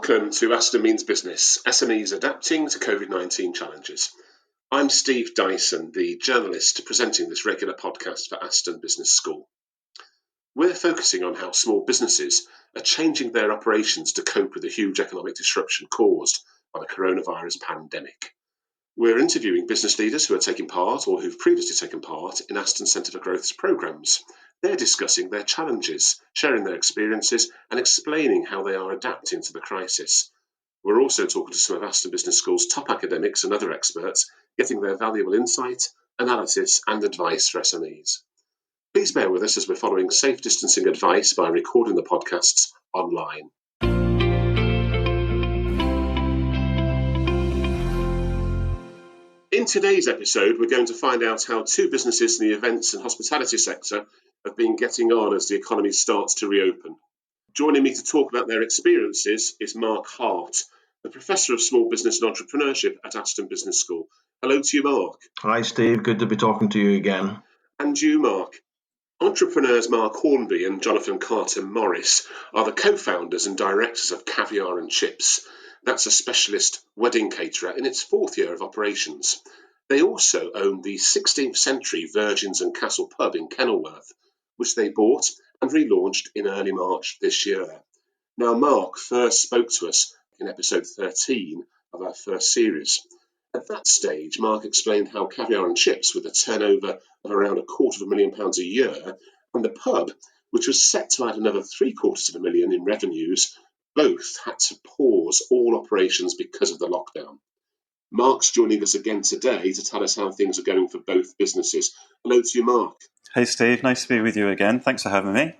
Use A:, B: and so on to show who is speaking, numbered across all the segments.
A: Welcome to Aston Means Business, SMEs adapting to COVID-19 challenges. I'm Steve Dyson, the journalist presenting this regular podcast for Aston Business School. We're focusing on how small businesses are changing their operations to cope with the huge economic disruption caused by the coronavirus pandemic. We're interviewing business leaders who are taking part or who've previously taken part in Aston Centre for Growth's programmes. They're discussing their challenges, sharing their experiences and explaining how they are adapting to the crisis. We're also talking to some of Aston Business School's top academics and other experts, getting their valuable insight, analysis and advice for SMEs. Please bear with us as we're following safe distancing advice by recording the podcasts online. In today's episode, we're going to find out how two businesses in the events and hospitality sector have been getting on as the economy starts to reopen. Joining me to talk about their experiences is Marc Hart, the Professor of Small Business and Entrepreneurship at Aston Business School. Hello to you, Marc.
B: Hi, Steve. Good to be talking to you again.
A: And you, Marc. Entrepreneurs Mark Hornby and Jonathan Carter-Morris are the co-founders and directors of Caviar and Chips. That's a specialist wedding caterer in its fourth year of operations. They also own the 16th century Virgins and Castle pub in Kenilworth, which they bought and relaunched in early March this year. Now, Marc first spoke to us in episode 13 of our first series. At that stage, Marc explained how Caviar and Chips, with a turnover of around £250,000 a year, and the pub, which was set to add another £750,000 in revenues, both had to pause all operations because of the lockdown. Marc's joining us again today to tell us how things are going for both businesses. Hello to you, Marc.
C: Hey, Steve. Nice to be with you again. Thanks for having me.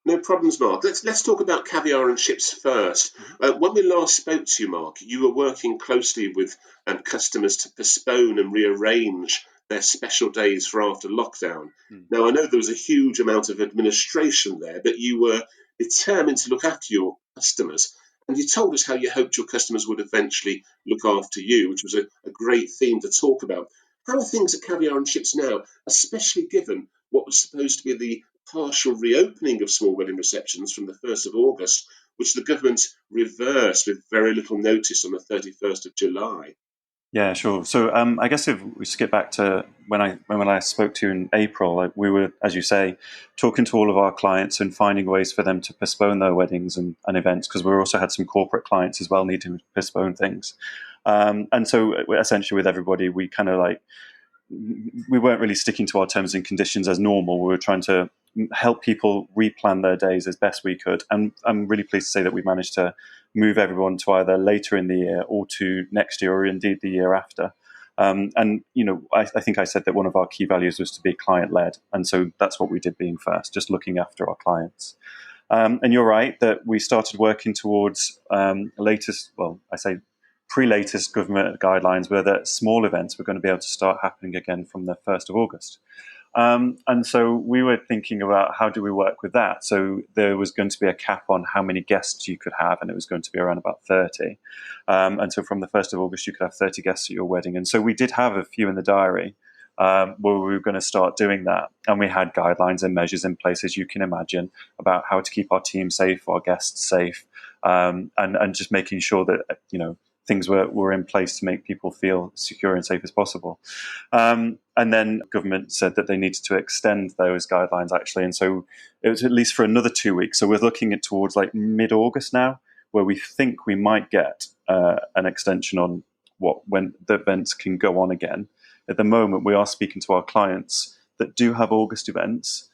A: No problems, Marc. Let's talk about Caviar and Chips first. When we last spoke to you, Marc, you were working closely with customers to postpone and rearrange their special days for after lockdown. Now, I know there was a huge amount of administration there, but you were determined to look after your customers. And you told us how you hoped your customers would eventually look after you, which was a great theme to talk about. How are things at Caviar and Chips now, especially given what was supposed to be the partial reopening of small wedding receptions from the 1st of August, which the government reversed with very little notice on the 31st of July?
C: Yeah, sure. So I guess if we skip back to when I spoke to you in April, we were, as you say, talking to all of our clients and finding ways for them to postpone their weddings and events, because we also had some corporate clients as well needing to postpone things. And so essentially with everybody, we kind of we weren't really sticking to our terms and conditions as normal. We were trying to help people replan their days as best we could. And I'm really pleased to say that we managed to move everyone to either later in the year or to next year or indeed the year after. And, you know, I think I said that one of our key values was to be client-led. And so that's what we did being first, just looking after our clients. And you're right that we started working towards pre-latest government guidelines were that small events were going to be able to start happening again from the 1st of August. And so we were thinking about how do we work with that. So there was going to be a cap on how many guests you could have, and it was going to be around about 30. And so from the 1st of August, you could have 30 guests at your wedding. And so we did have a few in the diary where we were going to start doing that. And we had guidelines and measures in place, as you can imagine, about how to keep our team safe, our guests safe, and just making sure that, you know, things were in place to make people feel secure and safe as possible. And then government said that they needed to extend those guidelines, actually. And so it was at least for another 2 weeks. So we're looking at towards mid-August now, where we think we might get an extension on when the events can go on again. At the moment, we are speaking to our clients that do have August events.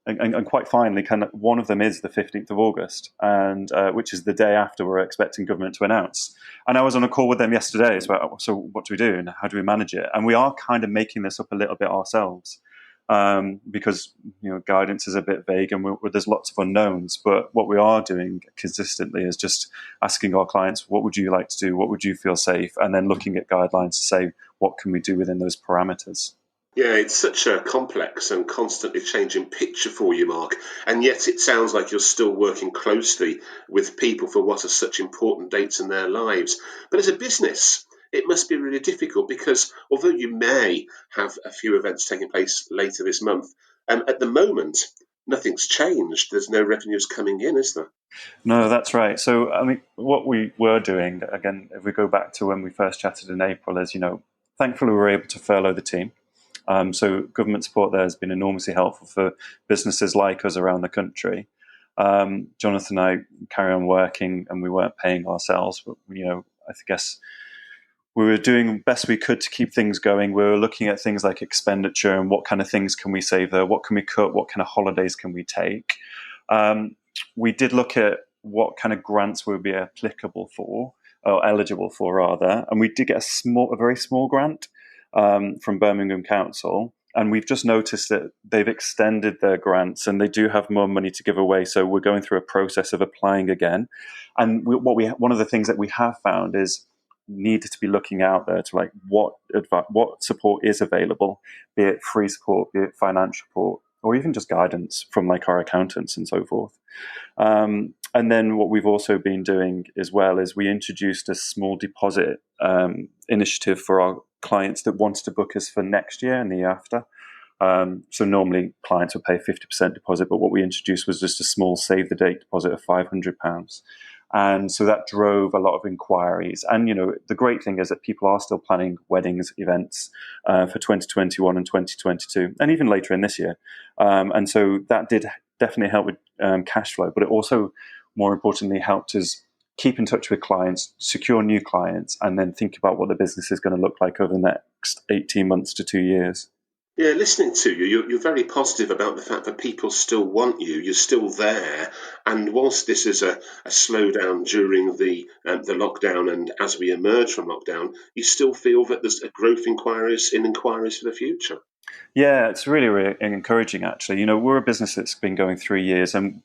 C: And quite finally, one of them is the 15th of August, and which is the day after we're expecting government to announce. And I was on a call with them yesterday as well. So what do we do and how do we manage it? And we are kind of making this up a little bit ourselves because, you know, guidance is a bit vague and there's lots of unknowns. But what we are doing consistently is just asking our clients, what would you like to do? What would you feel safe? And then looking at guidelines to say, what can we do within those parameters?
A: Yeah, it's such a complex and constantly changing picture for you, Marc, and yet it sounds like you're still working closely with people for what are such important dates in their lives. But as a business, it must be really difficult because although you may have a few events taking place later this month, at the moment, nothing's changed. There's no revenues coming in, is there?
C: No, that's right. So, I mean, what we were doing, again, if we go back to when we first chatted in April, is, thankfully we were able to furlough the team. So government support there has been enormously helpful for businesses like us around the country. Jonathan and I carry on working, and we weren't paying ourselves, but, I guess we were doing the best we could to keep things going. We were looking at things like expenditure and what kind of things can we save there, what can we cut, what kind of holidays can we take. We did look at what kind of grants would be applicable for, or eligible for rather, and we did get a very small grant from Birmingham Council. And we've just noticed that they've extended their grants and they do have more money to give away. So we're going through a process of applying again. And one of the things that we have found is needed to be looking out there to what support is available, be it free support, be it financial support, or even just guidance from our accountants and so forth. And then what we've also been doing as well is we introduced a small deposit initiative for our clients that wanted to book us for next year and the year after. So normally clients would pay 50% deposit, but what we introduced was just a small save the date deposit of £500. And so that drove a lot of inquiries. And, the great thing is that people are still planning weddings, events for 2021 and 2022, and even later in this year. And so that did definitely help with cash flow, but it also, more importantly, helped us keep in touch with clients, secure new clients, and then think about what the business is going to look like over the next 18 months to 2 years.
A: Yeah, listening to you, you're very positive about the fact that people still want you. You're still there, and whilst this is a slowdown during the lockdown, and as we emerge from lockdown, you still feel that there's a growth inquiries for the future.
C: Yeah, it's really, really encouraging, actually. We're a business that's been going 3 years, and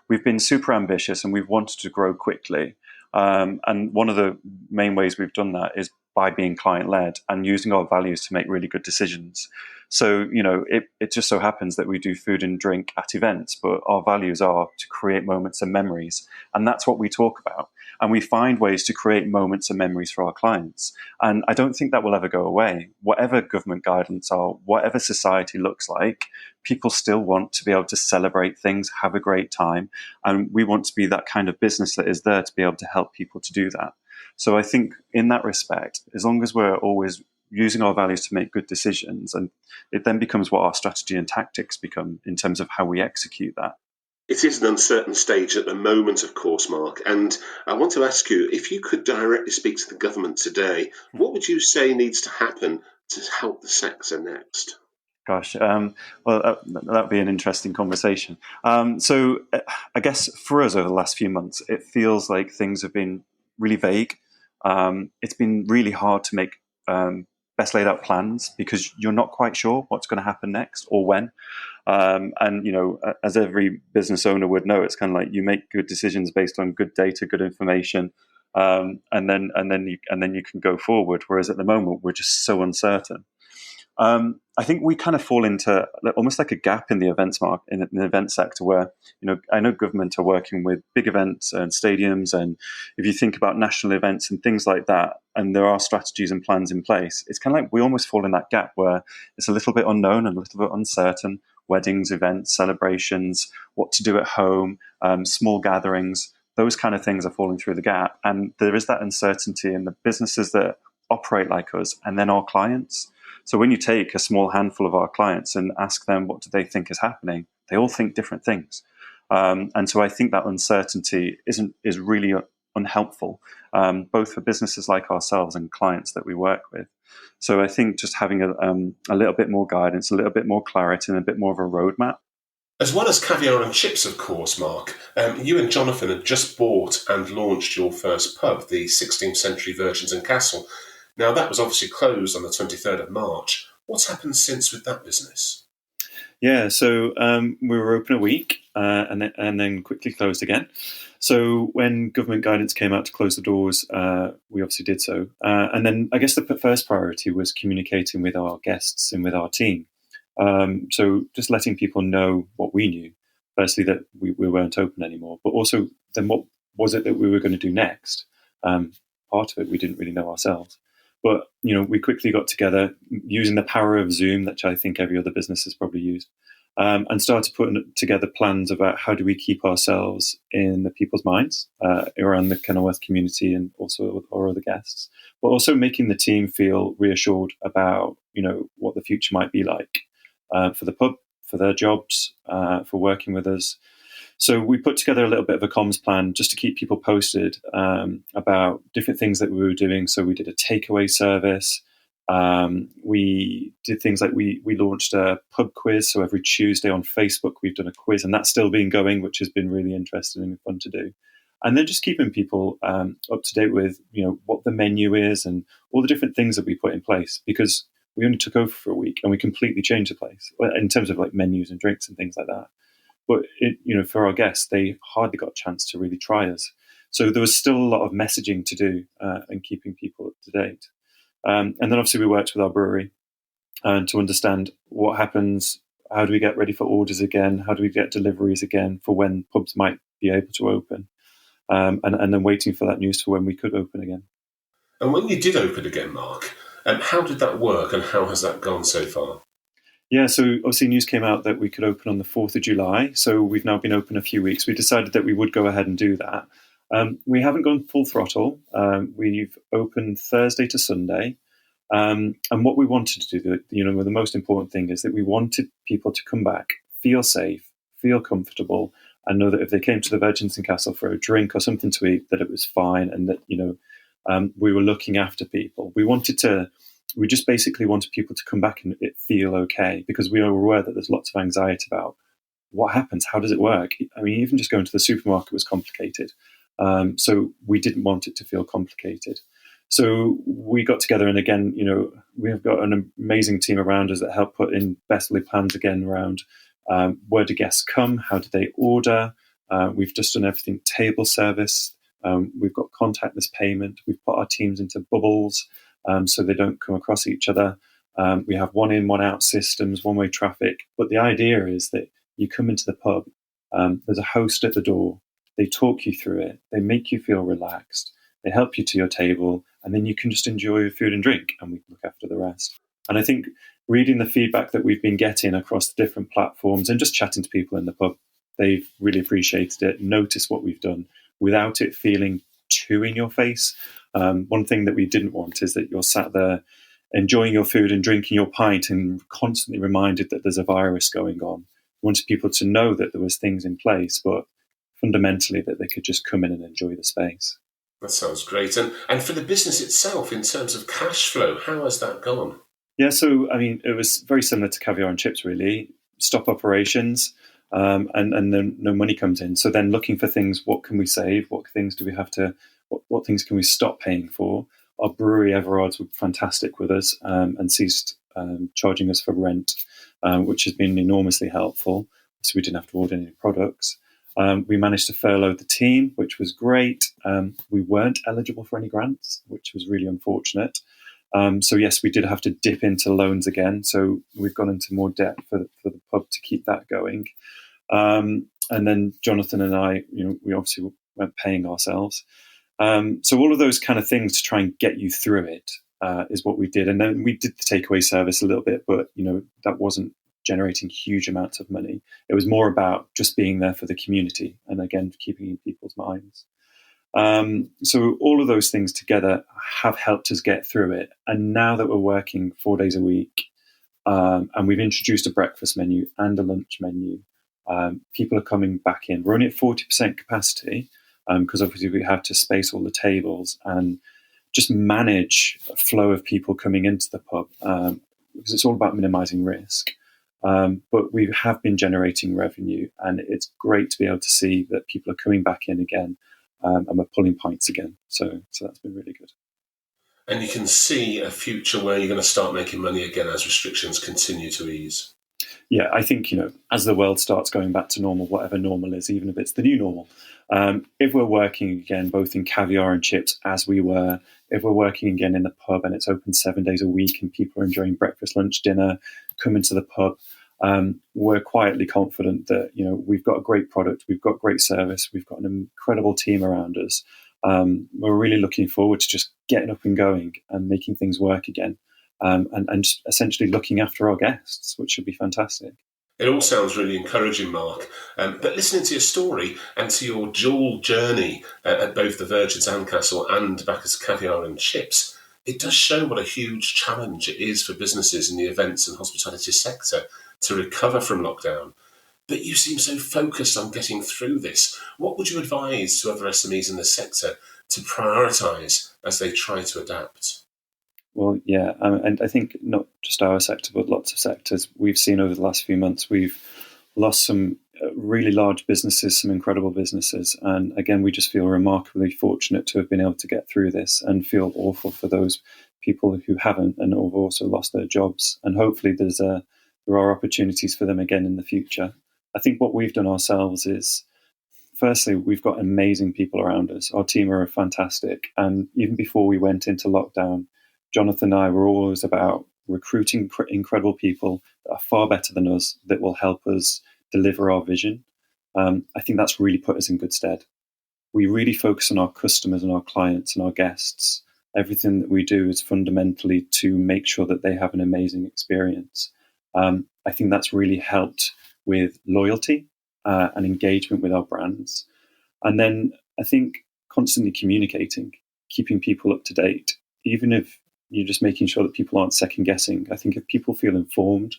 C: we've been super ambitious, and we've wanted to grow quickly. And one of the main ways we've done that is by being client-led and using our values to make really good decisions. So, it just so happens that we do food and drink at events, but our values are to create moments and memories. And that's what we talk about. And we find ways to create moments and memories for our clients. And I don't think that will ever go away. Whatever government guidance are, whatever society looks like, people still want to be able to celebrate things, have a great time. And we want to be that kind of business that is there to be able to help people to do that. So I think in that respect, as long as we're always using our values to make good decisions, and it then becomes what our strategy and tactics become in terms of how we execute that.
A: It is an uncertain stage at the moment, of course, Mark, and I want to ask you, if you could directly speak to the government today, what would you say needs to happen to help the sector next?
C: Gosh, well, that'd be an interesting conversation. So I guess for us over the last few months, it feels like things have been really vague. It's been really hard to make best laid out plans because you're not quite sure what's going to happen next or when. And as every business owner would know, it's kind of like you make good decisions based on good data, good information, and then you can go forward. Whereas at the moment, we're just so uncertain. I think we kind of fall into almost like a gap in the events market, in the event sector, where I know government are working with big events and stadiums, and if you think about national events and things like that, and there are strategies and plans in place, it's kind of like we almost fall in that gap where it's a little bit unknown and a little bit uncertain. Weddings, events, celebrations, what to do at home, small gatherings, those kind of things are falling through the gap, and there is that uncertainty in the businesses that operate like us, and then our clients. So when you take a small handful of our clients and ask them what do they think is happening, they all think different things. And so I think that uncertainty is really unhelpful, both for businesses like ourselves and clients that we work with. So I think just having a little bit more guidance, a little bit more clarity, and a bit more of a roadmap.
A: As well as Caviar and Chips, of course, Mark, you and Jonathan had just bought and launched your first pub, the 16th Century Virgins and Castle. Now, that was obviously closed on the 23rd of March. What's happened since with that business?
C: Yeah, so we were open a week and then quickly closed again. So when government guidance came out to close the doors, we obviously did so. And then I guess the first priority was communicating with our guests and with our team. So just letting people know what we knew. Firstly, that we weren't open anymore, but also then what was it that we were going to do next? Part of it we didn't really know ourselves. But, we quickly got together using the power of Zoom, that I think every other business has probably used. and started putting together plans about how do we keep ourselves in the people's minds around the Kenilworth community and also our other guests, but also making the team feel reassured about, what the future might be like for the pub, for their jobs, for working with us. So we put together a little bit of a comms plan just to keep people posted about different things that we were doing. So we did a takeaway service. We did things like we launched a pub quiz. So every Tuesday on Facebook, we've done a quiz, and that's still been going, which has been really interesting and fun to do. And then just keeping people up to date with, what the menu is and all the different things that we put in place, because we only took over for a week and we completely changed the place in terms of like menus and drinks and things like that. But for our guests, they hardly got a chance to really try us. So there was still a lot of messaging to do and keeping people up to date. And then obviously we worked with our brewery to understand what happens. How do we get ready for orders again? How do we get deliveries again for when pubs might be able to open? And then waiting for that news for when we could open again.
A: And when you did open again, Marc, how did that work and how has that gone so far?
C: Yeah, so obviously news came out that we could open on the 4th of July. So we've now been open a few weeks. We decided that we would go ahead and do that. We haven't gone full throttle. We've opened Thursday to Sunday. And what we wanted to do, the most important thing is that we wanted people to come back, feel safe, feel comfortable, and know that if they came to the Virginson Castle for a drink or something to eat, that it was fine and that, we were looking after people. We just basically wanted people to come back and it feel okay, because we are aware that there's lots of anxiety about what happens, how does it work? I mean, even just going to the supermarket was complicated. So we didn't want it to feel complicated. So we got together, and again, we have got an amazing team around us that help put in best laid plans again around where do guests come, how do they order. We've just done everything table service. We've got contactless payment. We've put our teams into bubbles so they don't come across each other. We have one in, one out systems, one-way traffic. But the idea is that you come into the pub, there's a host at the door. They talk you through it. They make you feel relaxed. They help you to your table, and then you can just enjoy your food and drink, and we look after the rest. And I think reading the feedback that we've been getting across the different platforms and just chatting to people in the pub, they've really appreciated it, noticed what we've done without it feeling too in your face. One thing that we didn't want is that you're sat there enjoying your food and drinking your pint and constantly reminded that there's a virus going on. We wanted people to know that there was things in place, but fundamentally that they could just come in and enjoy the space.
A: That sounds great. And for the business itself, in terms of cash flow, how has that gone?
C: Yeah, so, I mean, it was very similar to Caviar and Chips, really. Stop operations, and then no money comes in. So then looking for things, what can we save? What things do we have to, what things can we stop paying for? Our brewery, Everard's, were fantastic with us and ceased charging us for rent, which has been enormously helpful. So we didn't have to order any products. We managed to furlough the team, which was great. We weren't eligible for any grants, which was really unfortunate. So yes, we did have to dip into loans again. So we've gone into more debt for the pub to keep that going. And then Jonathan and I, we obviously weren't paying ourselves. So all of those kind of things to try and get you through it is what we did. And then we did the takeaway service a little bit, but that wasn't generating huge amounts of money. It was more about just being there for the community and again keeping in people's minds. So all of those things together have helped us get through it. And now that we're working 4 days a week, and we've introduced a breakfast menu and a lunch menu, people are coming back in. We're only at 40% capacity because obviously we have to space all the tables and just manage a flow of people coming into the pub because it's all about minimizing risk. But we have been generating revenue, and it's great to be able to see that people are coming back in again. And we're pulling pints again. So that's been really good.
A: And you can see a future where you're going to start making money again as restrictions continue to ease.
C: Yeah, I think, as the world starts going back to normal, whatever normal is, even if it's the new normal, if we're working again, both in Caviar and Chips as we were, if we're working again in the pub and it's open 7 days a week and people are enjoying breakfast, lunch, dinner, coming to the pub, we're quietly confident that, we've got a great product, we've got great service, we've got an incredible team around us. We're really looking forward to just getting up and going and making things work again, and just essentially looking after our guests, which should be fantastic.
A: It all sounds really encouraging, Mark. But listening to your story and to your dual journey at both the Virgins and Castle and back as Caviar and Chips, it does show what a huge challenge it is for businesses in the events and hospitality sector to recover from lockdown. But you seem so focused on getting through this. What would you advise to other SMEs in the sector to prioritise as they try to adapt?
C: Well, yeah, and I think not just our sector, but lots of sectors. We've seen over the last few months, we've lost some really large businesses, some incredible businesses. And again, we just feel remarkably fortunate to have been able to get through this, and feel awful for those people who haven't and have also lost their jobs. And hopefully there are opportunities for them again in the future. I think what we've done ourselves is, firstly, we've got amazing people around us. Our team are fantastic. And even before we went into lockdown, Jonathan and I were always about recruiting incredible people that are far better than us, that will help us deliver our vision. I think that's really put us in good stead. We really focus on our customers and our clients and our guests. Everything that we do is fundamentally to make sure that they have an amazing experience. I think that's really helped with loyalty and engagement with our brands. And then I think constantly communicating, keeping people up to date, even if you're just making sure that people aren't second guessing. I think if people feel informed,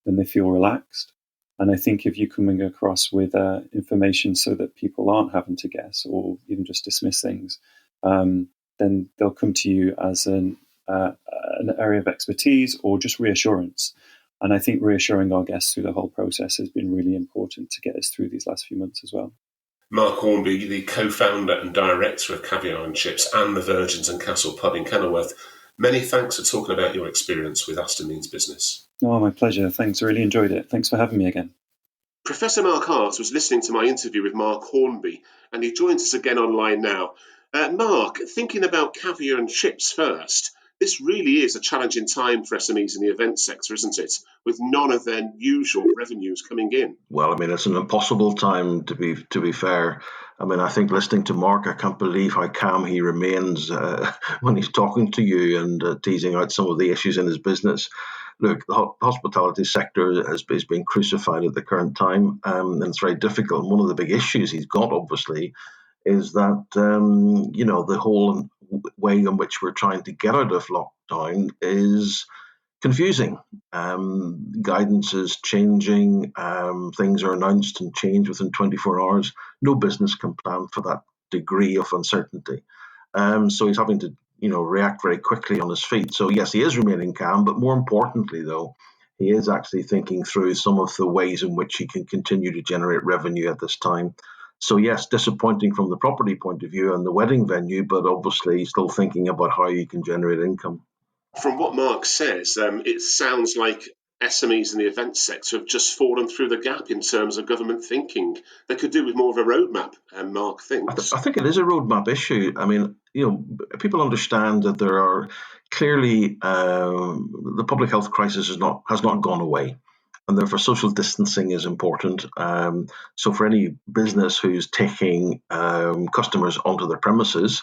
C: then they feel relaxed. And I think if you're coming across with information so that people aren't having to guess or even just dismiss things, then they'll come to you as an area of expertise or just reassurance. And I think reassuring our guests through the whole process has been really important to get us through these last few months as well.
A: Marc Hornby, the co-founder and director of Caviar and Chips and the Virgins and Castle pub in Kenilworth, many thanks for talking about your experience with Aston Means Business.
C: Oh, my pleasure. Thanks. I really enjoyed it. Thanks for having me again.
A: Professor Mark Hart was listening to my interview with Marc Hornby, and he joins us again online now. Mark, thinking about Caviar and Chips first, this really is a challenging time for SMEs in the event sector, isn't it? With none of their usual revenues coming in.
B: Well, I mean, it's an impossible time to be fair. I mean, I think listening to Mark, I can't believe how calm he remains when he's talking to you and teasing out some of the issues in his business. Look, the hospitality sector is being crucified at the current time, and it's very difficult. And one of the big issues he's got, obviously, is that the whole way in which we're trying to get out of lockdown is confusing. Guidance is changing. Things are announced and changed within 24 hours. No business can plan for that degree of uncertainty. So he's having to, react very quickly on his feet. So yes, he is remaining calm, but more importantly, though, he is actually thinking through some of the ways in which he can continue to generate revenue at this time. So yes, disappointing from the property point of view and the wedding venue, but obviously still thinking about how you can generate income.
A: From what Mark says, it sounds like SMEs in the event sector have just fallen through the gap in terms of government thinking. They could do with more of a roadmap, Mark thinks.
B: I think it is a roadmap issue. I mean, people understand that there are clearly the public health crisis has not gone away, and therefore social distancing is important. So for any business who's taking customers onto their premises,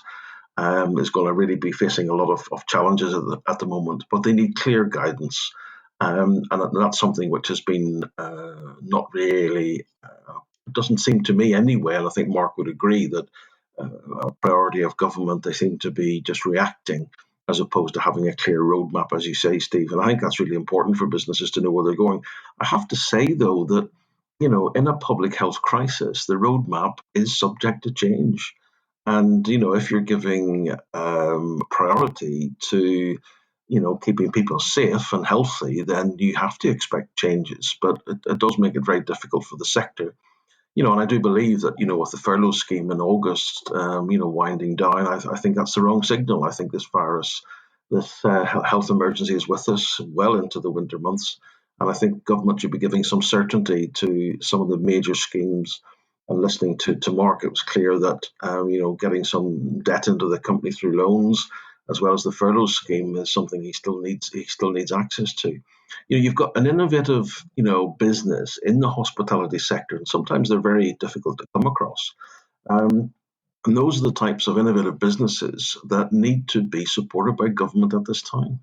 B: is going to really be facing a lot of challenges at the moment, but they need clear guidance. And that's something which has been not really, doesn't seem to me anyway, and I think Mark would agree that a priority of government, they seem to be just reacting as opposed to having a clear roadmap, as you say, Steve. And I think that's really important for businesses to know where they're going. I have to say, though, that, in a public health crisis, the roadmap is subject to change. And, if you're giving priority to, keeping people safe and healthy, then you have to expect changes. But it does make it very difficult for the sector. And I do believe that, with the furlough scheme in August, winding down, I think that's the wrong signal. I think this virus, this health emergency is with us well into the winter months. And I think government should be giving some certainty to some of the major schemes. And listening to Mark, it was clear that, getting some debt into the company through loans, as well as the furlough scheme, is something he still needs access to. You've got an innovative, business in the hospitality sector, and sometimes they're very difficult to come across. And those are the types of innovative businesses that need to be supported by government at this time.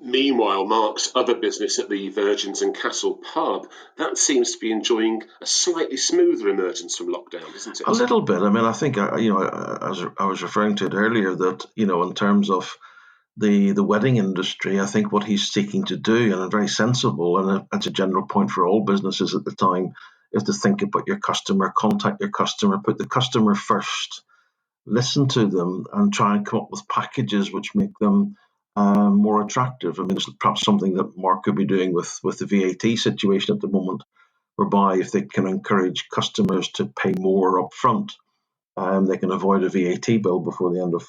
A: Meanwhile, Mark's other business at the Virgins and Castle pub, that seems to be enjoying a slightly smoother emergence from lockdown, isn't it?
B: A little bit. I mean, I think as I was referring to it earlier, that in terms of the wedding industry, I think what he's seeking to do, and a very sensible, and it's a general point for all businesses at the time, is to think about your customer, contact your customer, put the customer first, listen to them, and try and come up with packages which make them more attractive. I mean, it's perhaps something that Marc could be doing with the VAT situation at the moment, whereby if they can encourage customers to pay more upfront, they can avoid a VAT bill before the end of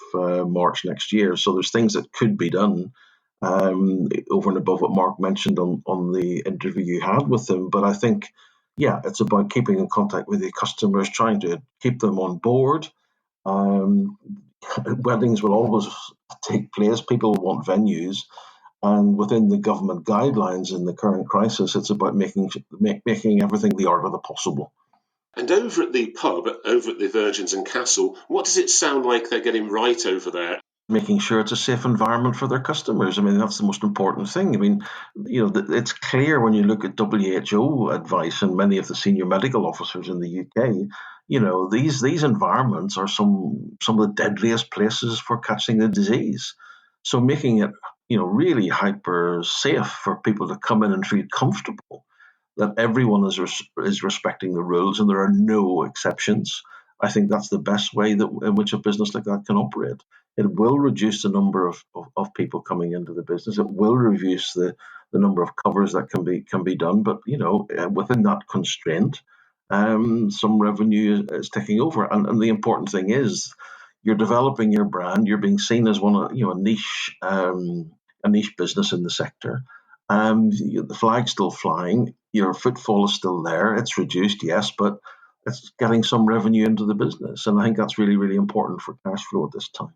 B: March next year. So there's things that could be done over and above what Marc mentioned on the interview you had with him. But I think, yeah, it's about keeping in contact with the customers, trying to keep them on board. Weddings will always take place. People want venues. And within the government guidelines in the current crisis, it's about making everything the art of the possible.
A: And over at the pub, over at the Virgins and Castle, what does it sound like they're getting right over there?
B: Making sure it's a safe environment for their customers. I mean, that's the most important thing. I mean, it's clear when you look at WHO advice and many of the senior medical officers in the UK, these environments are some of the deadliest places for catching the disease. So making it, really hyper safe for people to come in and feel comfortable, that everyone is respecting the rules and there are no exceptions. I think that's the best way in which a business like that can operate. It will reduce the number of people coming into the business. It will reduce the number of covers that can be done. But within that constraint, some revenue is taking over. And the important thing is, you're developing your brand. You're being seen as a niche business in the sector. The flag's still flying. Your footfall is still there. It's reduced, yes, but it's getting some revenue into the business. And I think that's really, really important for cash flow at this time.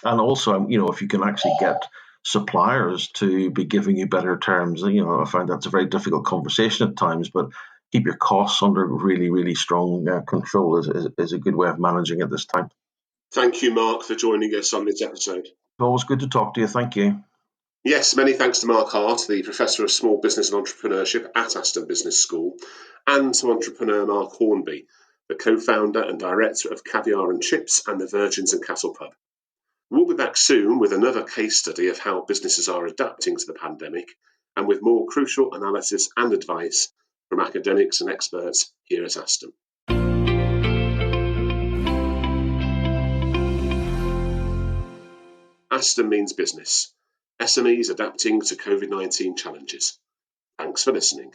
B: And also, if you can actually get suppliers to be giving you better terms, I find that's a very difficult conversation at times, but keep your costs under really, really strong control is a good way of managing at this time.
A: Thank you, Marc, for joining us on this episode.
B: Always good to talk to you. Thank you.
A: Yes, many thanks to Marc Hart, the Professor of Small Business and Entrepreneurship at Aston Business School, and to entrepreneur Marc Hornby, the co-founder and director of Caviar and Chips and the Virgins and Castle pub. We'll be back soon with another case study of how businesses are adapting to the pandemic, and with more crucial analysis and advice from academics and experts here at Aston. Aston means business. SMEs adapting to COVID-19 challenges. Thanks for listening.